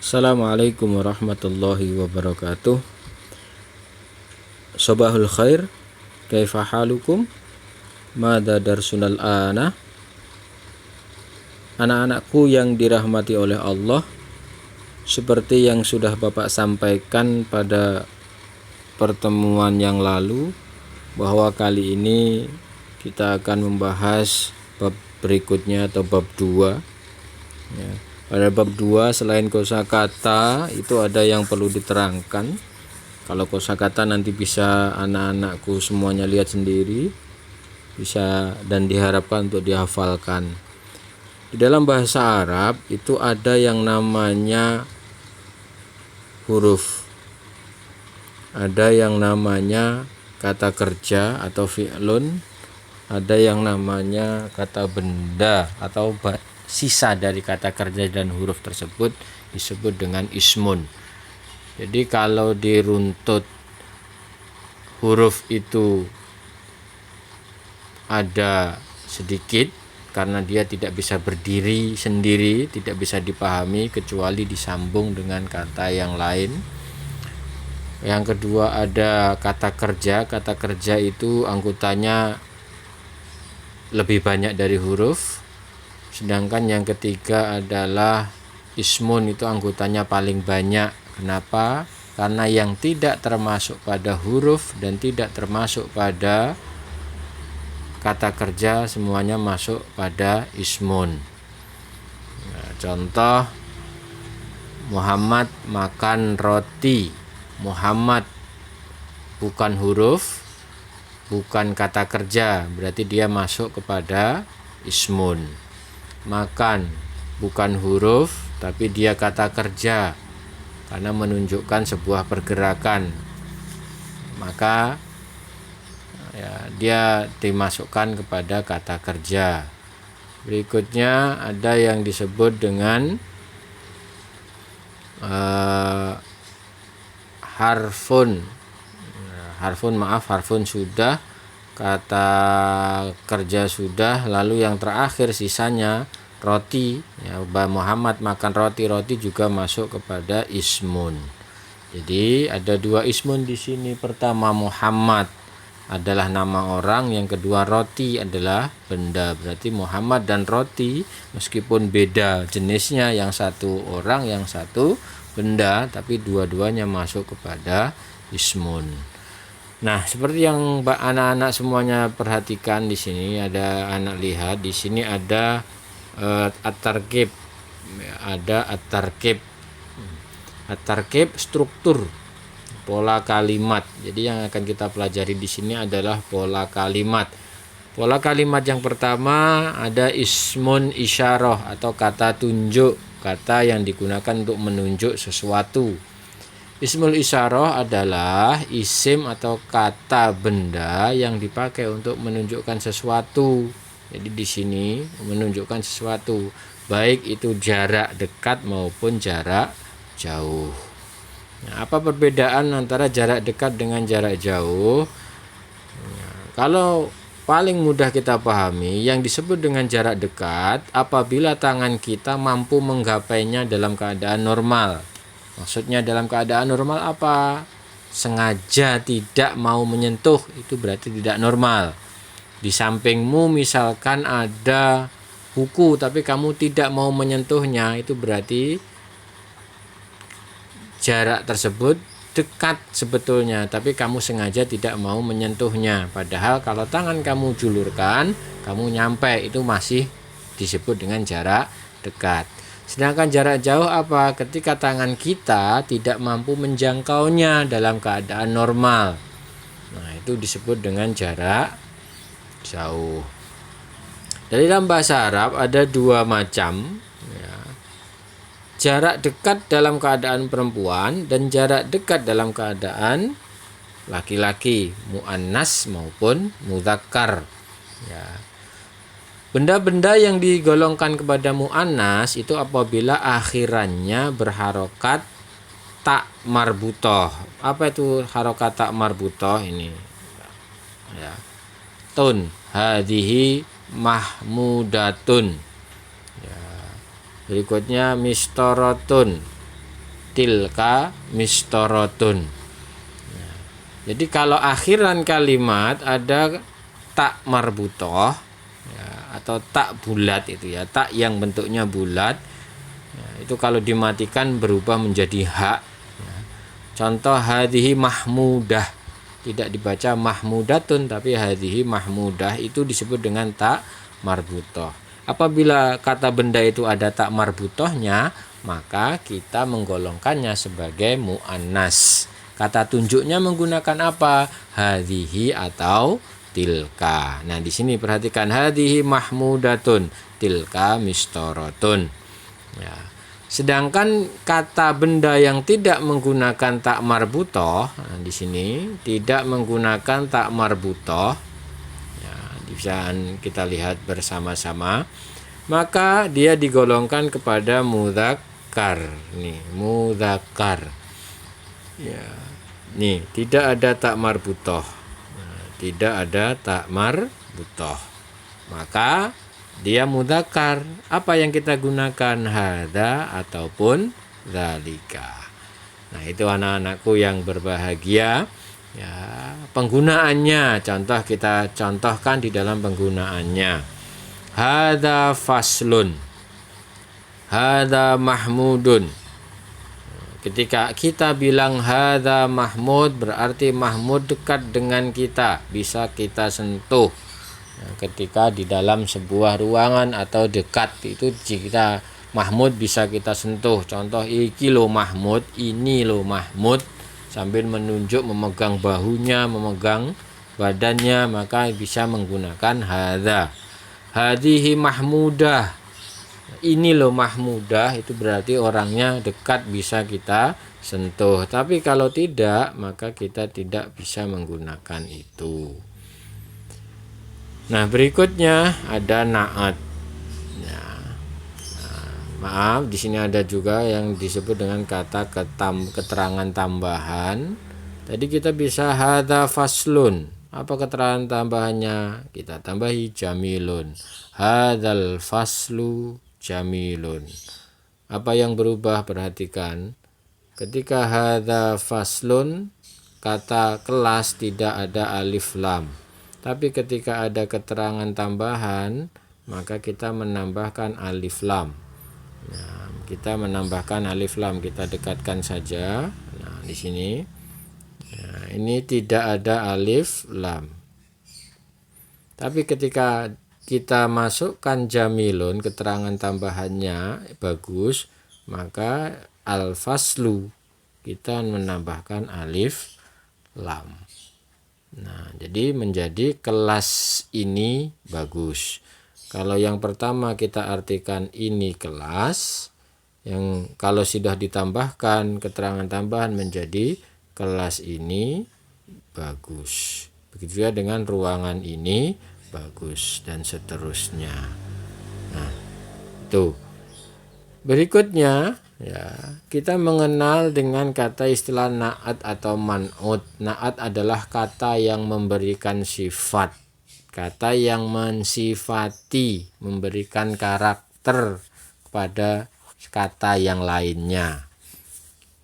Assalamualaikum warahmatullahi wabarakatuh. Sobahul khair, kaifa halukum? Mada darsunal ana? Anak-anakku yang dirahmati oleh Allah, seperti yang sudah Bapak sampaikan pada pertemuan yang lalu, bahwa kali ini kita akan membahas bab berikutnya atau bab 2 ya. Pada bab 2 selain kosakata itu ada yang perlu diterangkan. Kalau kosakata nanti bisa anak-anakku semuanya lihat sendiri, bisa dan diharapkan untuk dihafalkan. Di dalam bahasa Arab itu ada yang namanya huruf, ada yang namanya kata kerja atau fi'lun, ada yang namanya kata benda atau sisa dari kata kerja dan huruf tersebut disebut dengan ismun. Jadi kalau diruntut huruf itu ada sedikit karena dia tidak bisa berdiri sendiri, tidak bisa dipahami kecuali disambung dengan kata yang lain. Yang kedua ada kata kerja. Kata kerja itu anggotanya lebih banyak dari huruf. Sedangkan yang ketiga adalah ismun, itu anggotanya paling banyak. Kenapa? Karena yang tidak termasuk pada huruf dan tidak termasuk pada kata kerja semuanya masuk pada ismun. Nah, contoh, Muhammad makan roti. Muhammad bukan huruf, bukan kata kerja, berarti dia masuk kepada ismun. Makan bukan huruf, tapi dia kata kerja karena menunjukkan sebuah pergerakan, maka ya, dia dimasukkan kepada kata kerja. Berikutnya ada yang disebut dengan harfun. Harfun sudah, kata kerja sudah, lalu yang terakhir sisanya roti ya, Muhammad makan roti. Roti juga masuk kepada ismun. Jadi ada dua ismun di sini. Pertama, Muhammad adalah nama orang, yang kedua roti adalah benda. Berarti Muhammad dan roti meskipun beda jenisnya, yang satu orang yang satu benda, tapi dua-duanya masuk kepada ismun. Nah, seperti yang anak-anak semuanya perhatikan di sini, ada anak lihat di sini ada at-tarkib. Ada at-tarkib. At-tarkib struktur, pola kalimat. Jadi yang akan kita pelajari di sini adalah pola kalimat. Pola kalimat yang pertama ada ismun isyarah atau kata tunjuk, kata yang digunakan untuk menunjuk sesuatu. Ismul isyarah adalah isim atau kata benda yang dipakai untuk menunjukkan sesuatu. Jadi di sini menunjukkan sesuatu, baik itu jarak dekat maupun jarak jauh. Nah, apa perbedaan antara jarak dekat dengan jarak jauh? Nah, kalau paling mudah kita pahami, yang disebut dengan jarak dekat apabila tangan kita mampu menggapainya dalam keadaan normal. Maksudnya dalam keadaan normal apa? Sengaja tidak mau menyentuh, itu berarti tidak normal. Di sampingmu misalkan ada buku tapi kamu tidak mau menyentuhnya, itu berarti jarak tersebut dekat sebetulnya, tapi kamu sengaja tidak mau menyentuhnya. Padahal kalau tangan kamu julurkan, kamu nyampe, itu masih disebut dengan jarak dekat. Sedangkan jarak jauh apa? Ketika tangan kita tidak mampu menjangkaunya dalam keadaan normal. Nah, itu disebut dengan jarak jauh. Dari dalam bahasa Arab ada dua macam ya. Jarak dekat dalam keadaan perempuan dan jarak dekat dalam keadaan laki-laki, muannas maupun mudzakkar ya. Benda-benda yang digolongkan kepada muannas itu apabila akhirannya berharokat tak marbutoh. Apa itu harokat tak marbutoh ini? Ya. Tun, hadhihi mahmudatun. Ya. Berikutnya mistorotun. tilka mistorotun. Jadi kalau akhiran kalimat ada tak marbutoh ya, atau tak bulat itu ya, tak yang bentuknya bulat ya, itu kalau dimatikan berubah menjadi hak ya. Contoh hadhihi mahmudah, tidak dibaca mahmudatun tapi hadhihi mahmudah, itu disebut dengan tak marbutoh. Apabila kata benda itu ada tak marbutohnya, maka kita menggolongkannya sebagai muannas. Kata tunjuknya menggunakan apa? Hadhihi atau tilka. Nah, di sini perhatikan hadhihi mahmudatun, tilka mistorotun. Ya. Sedangkan kata benda yang tidak menggunakan tak marbutoh, nah di sini tidak menggunakan tak marbutoh. Ya, bisa kita lihat bersama-sama. Maka dia digolongkan kepada mudzakkar. Nih, mudzakkar. Ya. Nih, tidak ada tak marbutoh. Nah, tidak ada tak marbutoh. Maka dia mudzakkar. Apa yang kita gunakan? Hada ataupun zalika. Nah, itu anak-anakku yang berbahagia. Ya, penggunaannya contoh kita contohkan di dalam penggunaannya. Hada faslun. Hada mahmudun. Ketika kita bilang hadza Mahmud, berarti Mahmud dekat dengan kita, bisa kita sentuh. Ketika di dalam sebuah ruangan atau dekat itu jika Mahmud bisa kita sentuh. Contoh iki lo Mahmud, ini lo Mahmud, sambil menunjuk memegang bahunya, memegang badannya, maka bisa menggunakan hadza. Hadhihi mahmudah. Ini loh mahmudah, itu berarti orangnya dekat bisa kita sentuh. Tapi kalau tidak, maka kita tidak bisa menggunakan itu. Nah, berikutnya ada na'at. Ya. Nah, maaf, di sini ada juga yang disebut dengan kata keterangan tambahan. Tadi kita bisa hadza faslun. Apa keterangan tambahannya? Kita tambahi jamilun. Hadzal faslu jamilun. Apa yang berubah? Perhatikan. Ketika hadza faslun, kata kelas tidak ada alif lam. Tapi ketika ada keterangan tambahan, maka kita menambahkan alif lam. Nah, kita menambahkan alif lam, kita dekatkan saja. Nah, di sini. Nah, ini tidak ada alif lam. Tapi ketika kita masukkan jamilun, keterangan tambahannya bagus, maka al-faslu kita menambahkan alif lam. Nah, jadi menjadi kelas ini bagus. Kalau yang pertama kita artikan ini kelas, yang kalau sudah ditambahkan keterangan tambahan menjadi kelas ini bagus. Begitu juga dengan ruangan ini bagus dan seterusnya. Nah, itu. Berikutnya ya, kita mengenal dengan kata istilah na'at atau man'ut. Na'at adalah kata yang memberikan sifat, kata yang mensifati, memberikan karakter kepada kata yang lainnya,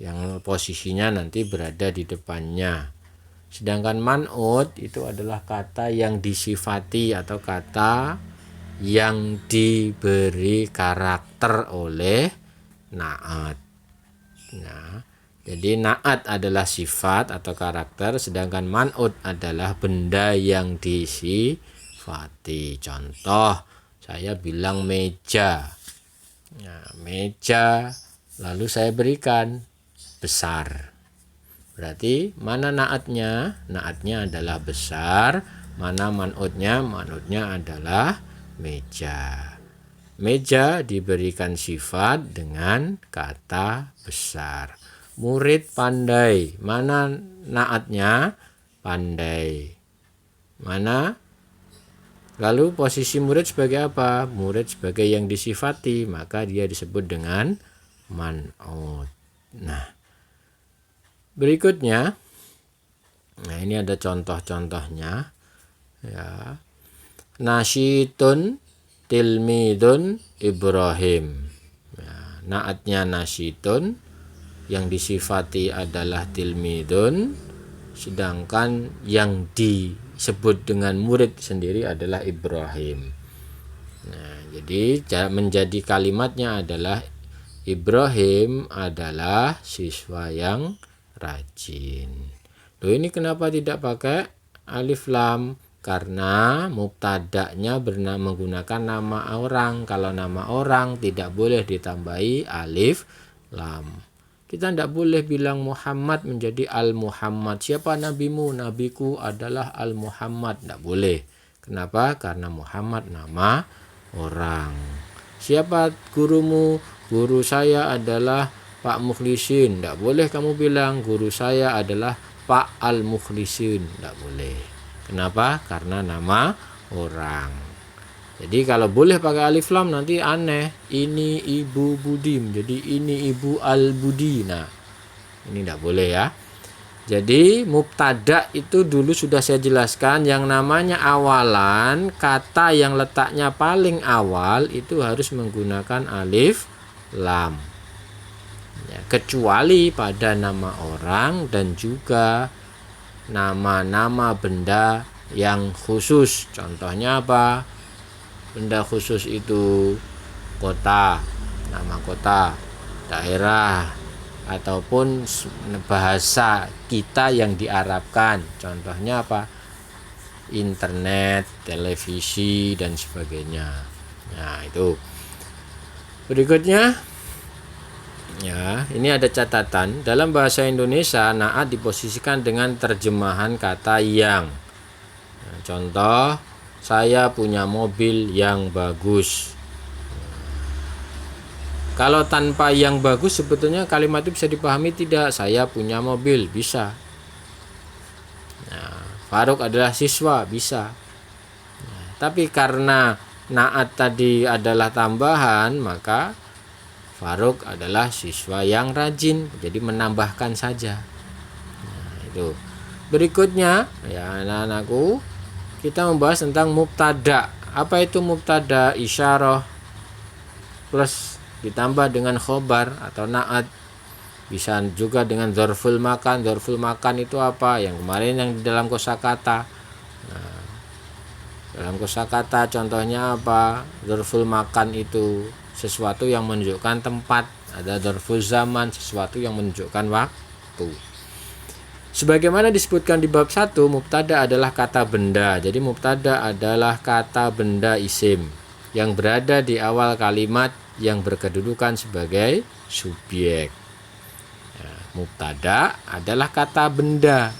yang posisinya nanti berada di depannya. Sedangkan man'ut itu adalah kata yang disifati atau kata yang diberi karakter oleh na'at. Nah, jadi na'at adalah sifat atau karakter, sedangkan man'ut adalah benda yang disifati. Contoh, saya bilang meja. Nah, meja, lalu saya berikan besar. Berarti mana na'atnya? Na'atnya adalah besar. Mana man'utnya? Man'utnya adalah meja. Meja diberikan sifat dengan kata besar. Murid pandai. Mana na'atnya? Pandai. Mana? Lalu posisi murid sebagai apa? Murid sebagai yang disifati, maka dia disebut dengan man'ut. Nah, berikutnya, nah ini ada contoh-contohnya ya. Nasyitun tilmidun Ibrahim ya, naatnya nasyitun yang disifati adalah tilmidun, sedangkan yang disebut dengan murid sendiri adalah Ibrahim. Nah, jadi menjadi kalimatnya adalah Ibrahim adalah siswa yang rajin. Loh, ini kenapa tidak pakai alif lam? Karena mubtada'nya menggunakan nama orang. Kalau nama orang tidak boleh ditambahi alif lam. Kita tidak boleh bilang Muhammad menjadi Al-Muhammad. Siapa nabimu? Nabiku adalah Al-Muhammad. Tidak boleh. Kenapa? Karena Muhammad nama orang. Siapa gurumu? Guru saya adalah Pak Mukhlisin. Tidak boleh kamu bilang guru saya adalah Pak Al-Mukhlisin. Tidak boleh. Kenapa? Karena nama orang. Jadi kalau boleh pakai alif lam nanti aneh. Ini Ibu Budim, jadi ini Ibu Al-Budi. Nah, ini tidak boleh ya. Jadi mubtada itu dulu sudah saya jelaskan, yang namanya awalan, kata yang letaknya paling awal itu harus menggunakan alif lam. Ya, kecuali pada nama orang dan juga nama-nama benda yang khusus. Contohnya apa? Benda khusus itu kota, nama kota, daerah, ataupun bahasa kita yang diarabkan. Contohnya apa? Internet, televisi, dan sebagainya. Nah, itu. Berikutnya, ya, ini ada catatan. Dalam bahasa Indonesia, naat diposisikan dengan terjemahan kata yang. Nah, contoh, saya punya mobil yang bagus. Kalau tanpa yang bagus sebetulnya kalimat itu bisa dipahami tidak? Saya punya mobil, bisa. Nah, Faruk adalah siswa, bisa. Nah, tapi karena naat tadi adalah tambahan, maka Faruk adalah siswa yang rajin, jadi menambahkan saja. Nah, itu. Berikutnya, ya anak-anakku, kita membahas tentang mubtada. Apa itu mubtada? Isyarah plus ditambah dengan khobar atau naat. Bisa juga dengan dzarful makan. Dzarful makan itu apa? Yang kemarin yang di dalam kosakata. Nah, dalam kosakata contohnya apa? Dzarful makan itu sesuatu yang menunjukkan tempat. Ada dzarful zaman, sesuatu yang menunjukkan waktu. Sebagaimana disebutkan di bab 1, mubtada adalah kata benda. Jadi mubtada adalah kata benda isim yang berada di awal kalimat yang berkedudukan sebagai subjek. Ya, mubtada adalah kata benda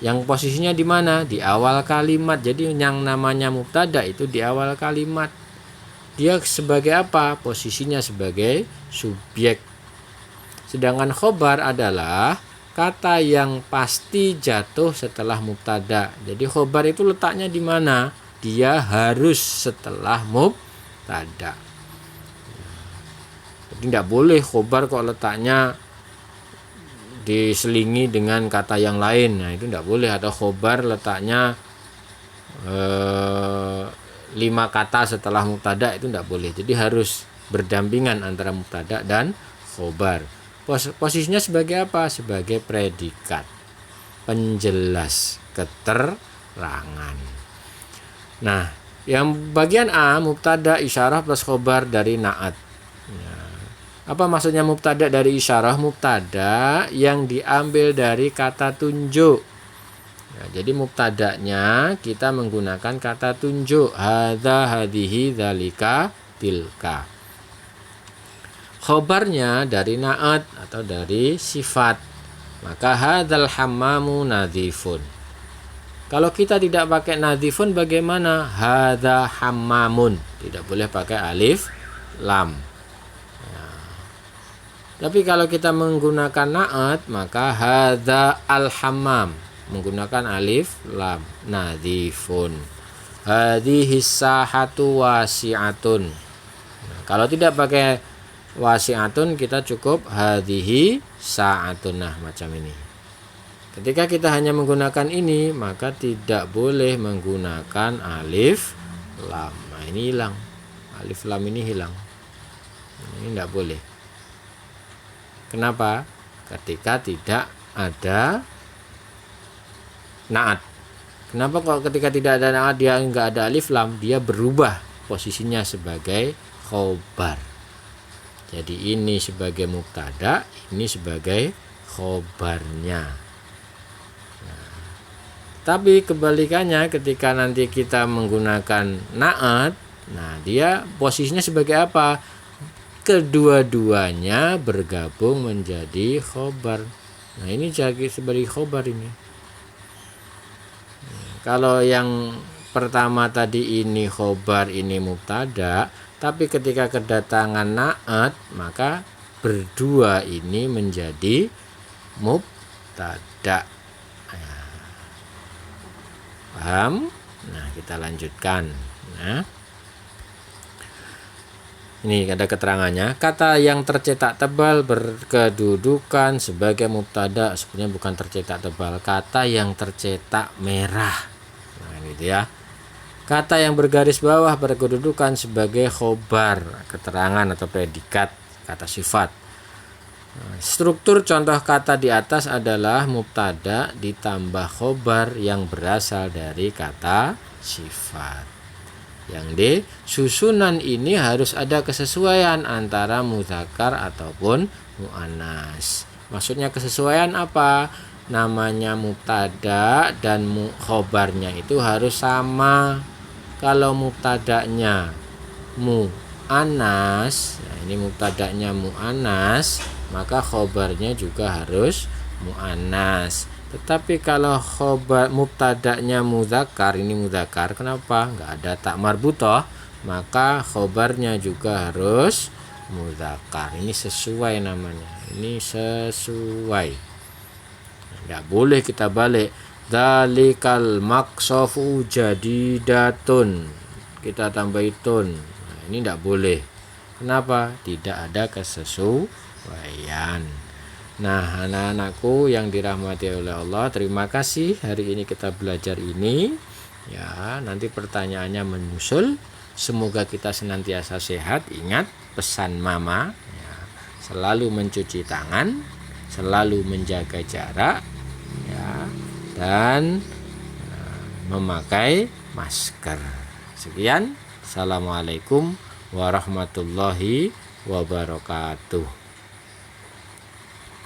yang posisinya di mana? Di awal kalimat. Jadi yang namanya mubtada itu di awal kalimat. Dia sebagai apa? Posisinya sebagai subjek. Sedangkan khobar adalah kata yang pasti jatuh setelah mubtada. Jadi khobar itu letaknya di mana? Dia harus setelah mubtada. Jadi tidak boleh khobar kok letaknya diselingi dengan kata yang lain. Nah, itu tidak boleh. Atau khobar letaknya 5 kata setelah mubtada, itu tidak boleh. Jadi harus berdampingan antara mubtada dan khobar. Posisinya sebagai apa? Sebagai predikat, penjelas, keterangan. Nah, yang bagian A, mubtada isyarah plus khobar dari naat. Apa maksudnya mubtada dari isyarah? Mubtada yang diambil dari kata tunjuk. Ya, jadi mubtadanya kita menggunakan kata tunjuk. Hadza, hadihi, dzalika, tilka. Khobarnya dari naat atau dari sifat. Maka hadzal hammamu nadzifun. Kalau kita tidak pakai nadzifun bagaimana? Hadza hammamun. Tidak boleh pakai alif lam. Tapi kalau kita menggunakan naat, maka hadza al-hammam, menggunakan alif lam, nadzifun. Hadhihi sahatu wasi'atun. Nah, kalau tidak pakai wasi'atun, kita cukup hadhihi sa'atun. Nah, macam ini. Ketika kita hanya menggunakan ini, maka tidak boleh menggunakan alif lam. Nah, ini hilang. Alif lam ini hilang. Ini tidak boleh. Kenapa? ketika tidak ada naat. Kenapa kok ketika tidak ada naat dia nggak ada alif lam, dia berubah posisinya sebagai khobar. Jadi ini sebagai mubtada, ini sebagai khobarnya. Nah, tapi kebalikannya ketika nanti kita menggunakan naat, nah dia posisinya sebagai apa? Kedua-duanya bergabung menjadi khobar. Nah ini jadi sebagai khobar ini. Kalau yang pertama tadi ini khobar, ini mubtada, tapi ketika kedatangan naat maka berdua ini menjadi mubtada. Paham? Nah kita lanjutkan. Nah, ini ada keterangannya. Kata yang tercetak tebal berkedudukan sebagai mubtada. Sebenarnya bukan tercetak tebal, kata yang tercetak merah. Nah, gitu ya. Kata yang bergaris bawah berkedudukan sebagai khobar, keterangan atau predikat, kata sifat. Struktur contoh kata di atas adalah mubtada ditambah khobar yang berasal dari kata sifat. Yang D, susunan ini harus ada kesesuaian antara muzakkar ataupun muannas. Maksudnya kesesuaian apa? Namanya mubtada dan khobarnya itu harus sama. Kalau mubtadanya muannas, nah ini mubtadanya muannas, maka khobarnya juga harus muannas. Tetapi kalau khobar mubtadanya mudzakkar, ini mudzakkar, kenapa? Enggak ada tak marbutah, maka khobarnya juga harus mudzakkar. Ini sesuai namanya. Ini sesuai. Enggak boleh kita balik. Dzalikal maqsafu jadidatun, kita tambahin tun. Nah, ini enggak boleh. Kenapa? Tidak ada kesesuaian. Nah, anak-anakku yang dirahmati oleh Allah, terima kasih hari ini kita belajar ini. Ya, nanti pertanyaannya menyusul. Semoga kita senantiasa sehat. Ingat pesan mama, ya, selalu mencuci tangan, selalu menjaga jarak, ya, dan memakai masker. Sekian. Assalamualaikum warahmatullahi wabarakatuh.